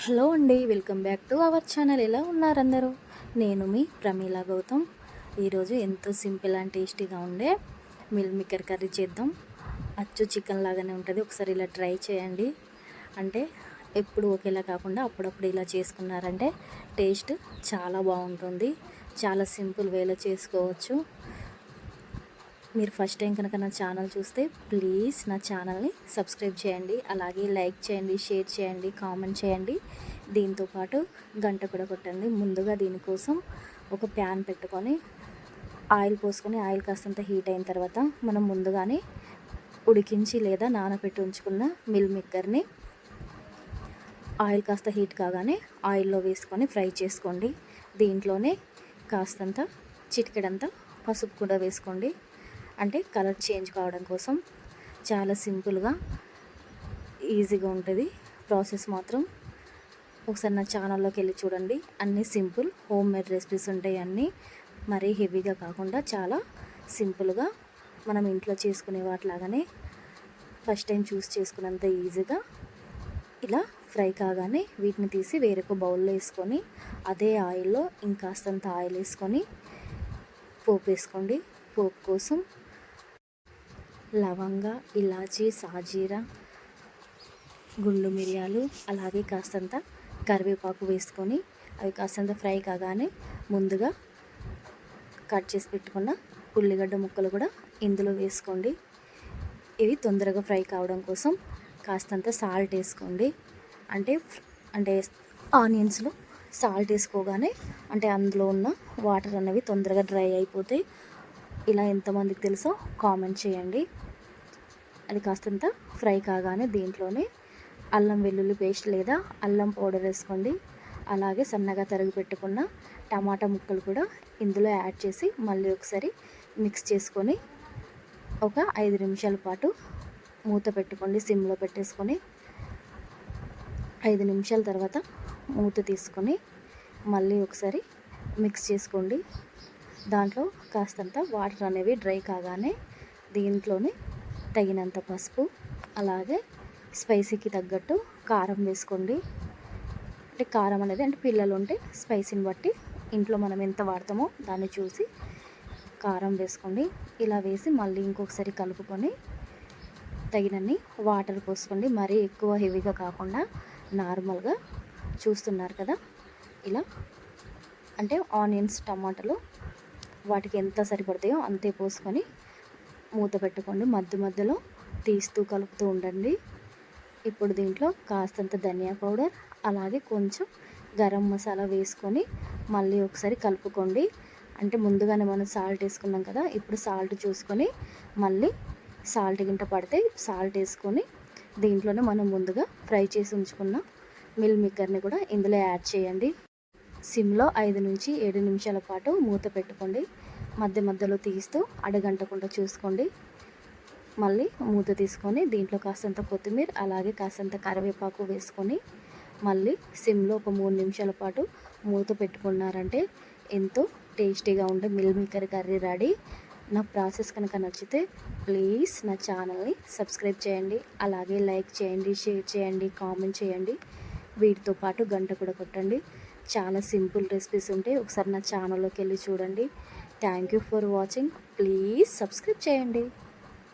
Hello అండి, welcome back to our channel. ఎలా ఉన్నారు అందరూ? నేను మీ ప్రమీల గౌతమ్. ఈరోజు ఎంతో సింపుల్ అండ్ టేస్టీగా ఉండే మిల్ మేకర్ కర్రీ చేద్దాం. అచ్చు చికెన్ లాగానే ఉంటుంది. ఒకసారి ఇలా ట్రై చేయండి. అంటే ఎప్పుడు ఒకేలా కాకుండా అప్పుడప్పుడు ఇలా చేసుకున్నారంటే టేస్ట్ చాలా బాగుంటుంది. చాలా సింపుల్ వేలో చేసుకోవచ్చు. మీరు ఫస్ట్ టైం కనుక నా ఛానల్ చూస్తే ప్లీజ్ నా ఛానల్ని సబ్స్క్రైబ్ చేయండి. అలాగే లైక్ చేయండి, షేర్ చేయండి, కామెంట్ చేయండి. దీంతోపాటు గంట కూడా కొట్టండి. ముందుగా దీనికోసం ఒక ప్యాన్ పెట్టుకొని ఆయిల్ పోసుకొని ఆయిల్ కాస్తంత హీట్ అయిన తర్వాత మనం ముందుగానే ఉడికించి లేదా నానబెట్టి ఉంచుకున్న మిల్ మేకర్ని ఆయిల్ కాస్త హీట్ కాగానే ఆయిల్లో వేసుకొని ఫ్రై చేసుకోండి. దీంట్లోనే కాస్తంత చిటికెడంతా పసుపు కూడా వేసుకోండి. అంటే కలర్ చేంజ్ కావడం కోసం. చాలా సింపుల్గా ఈజీగా ఉంటుంది ప్రాసెస్ మాత్రం. ఒకసారి నా ఛానల్లోకి వెళ్ళి చూడండి. అన్నీ సింపుల్ హోమ్ మేడ్ రెసిపీస్ ఉంటాయి. అన్నీ మరీ హెవీగా కాకుండా చాలా సింపుల్గా మనం ఇంట్లో చేసుకునే వాటిలాగానే ఫస్ట్ టైం చేసుకున్నంత ఈజీగా ఇలా ఫ్రై కాగానే వీటిని తీసి వేరొక బౌల్లో వేసుకొని అదే ఆయిల్లో ఇంకాస్తంత ఆయిల్ వేసుకొని పోపు వేసుకోండి. పోపు కోసం లవంగ, ఇలాచీ, సాజీర, గుండు మిరియాలు, అలాగే కాస్తంత కరివేపాకు వేసుకొని అవి కాస్తంత ఫ్రై కాగానే ముందుగా కట్ చేసి పెట్టుకున్న ఉల్లిగడ్డ ముక్కలు కూడా ఇందులో వేసుకోండి. ఇవి తొందరగా ఫ్రై కావడం కోసం కాస్తంత సాల్ట్ వేసుకోండి. అంటే ఆనియన్స్లో సాల్ట్ వేసుకోగానే అంటే అందులో ఉన్న వాటర్ అనేవి తొందరగా డ్రై అయిపోతాయి. ఇలా ఎంతమందికి తెలుసో కామెంట్ చేయండి. అది కాస్తంత ఫ్రై కాగానే దీంట్లోనే అల్లం వెల్లుల్లి పేస్ట్ లేదా అల్లం పౌడర్ వేసుకోండి. అలాగే సన్నగా తరిగి పెట్టుకున్న టమాటా ముక్కలు కూడా ఇందులో యాడ్ చేసి మళ్ళీ ఒకసారి మిక్స్ చేసుకొని ఒక 5 నిమిషాల పాటు మూత పెట్టుకోండి. సిమ్లో పెట్టేసుకొని 5 నిమిషాల తర్వాత మూత తీసుకొని మళ్ళీ ఒకసారి మిక్స్ చేసుకోండి. దాంట్లో కాస్తంత వాటర్ అనేవి డ్రై కాగానే దీంట్లోనే తగినంత పసుపు, అలాగే స్పైసీకి తగ్గట్టు కారం వేసుకోండి. అంటే కారం అనేది అంటే పిల్లలు ఉంటే స్పైసీని బట్టి ఇంట్లో మనం ఎంత వాడతామో దాన్ని చూసి కారం వేసుకోండి. ఇలా వేసి మళ్ళీ ఇంకొకసారి కలుపుకొని తగినన్ని వాటర్ పోసుకోండి. మరీ ఎక్కువ హెవీగా కాకుండా నార్మల్గా చూస్తున్నారు కదా ఇలా. అంటే ఆనియన్స్, టమాటాలు వాటికి ఎంత సరిపడతాయో అంతే పోసుకొని మూత పెట్టుకోండి. మధ్యలో తీస్తూ కలుపుతూ ఉండండి. ఇప్పుడు దీంట్లో కాస్తంత ధనియా పౌడర్, అలాగే కొంచెం గరం మసాలా వేసుకొని మళ్ళీ ఒకసారి కలుపుకోండి. అంటే ముందుగానే మనం సాల్ట్ వేసుకున్నాం కదా, ఇప్పుడు సాల్ట్ చూసుకొని మళ్ళీ సాల్ట్ గింట పడితే సాల్ట్ వేసుకొని దీంట్లోనే మనం ముందుగా ఫ్రై చేసి ఉంచుకున్న మిల్ మేకర్ని కూడా ఇందులో యాడ్ చేయండి. సిమ్లో 5 నుంచి 7 నిమిషాల పాటు మూత పెట్టుకోండి. మధ్యలో తీస్తూ అడగంటకుండా చూసుకోండి. మళ్ళీ మూత తీసుకొని దీంట్లో కాస్తంత కొత్తిమీర, అలాగే కాస్తంత కరివేపాకు వేసుకొని మళ్ళీ సిమ్లో ఒక 3 నిమిషాల పాటు మూత పెట్టుకున్నారంటే ఎంతో టేస్టీగా ఉండే మిల్ మేకర్ కర్రీ రెడీ. నా ప్రాసెస్ కనుక నచ్చితే ప్లీజ్ నా ఛానల్ని సబ్స్క్రైబ్ చేయండి. అలాగే లైక్ చేయండి, షేర్ చేయండి, కామెంట్ చేయండి. వీటితో పాటు గంట కూడా కొట్టండి. చాలా సింపుల్ రెసిపీస్ ఉంటాయి. ఒకసారి నా ఛానల్లోకి వెళ్ళి చూడండి. Thank you for watching. Please subscribe చేయండి.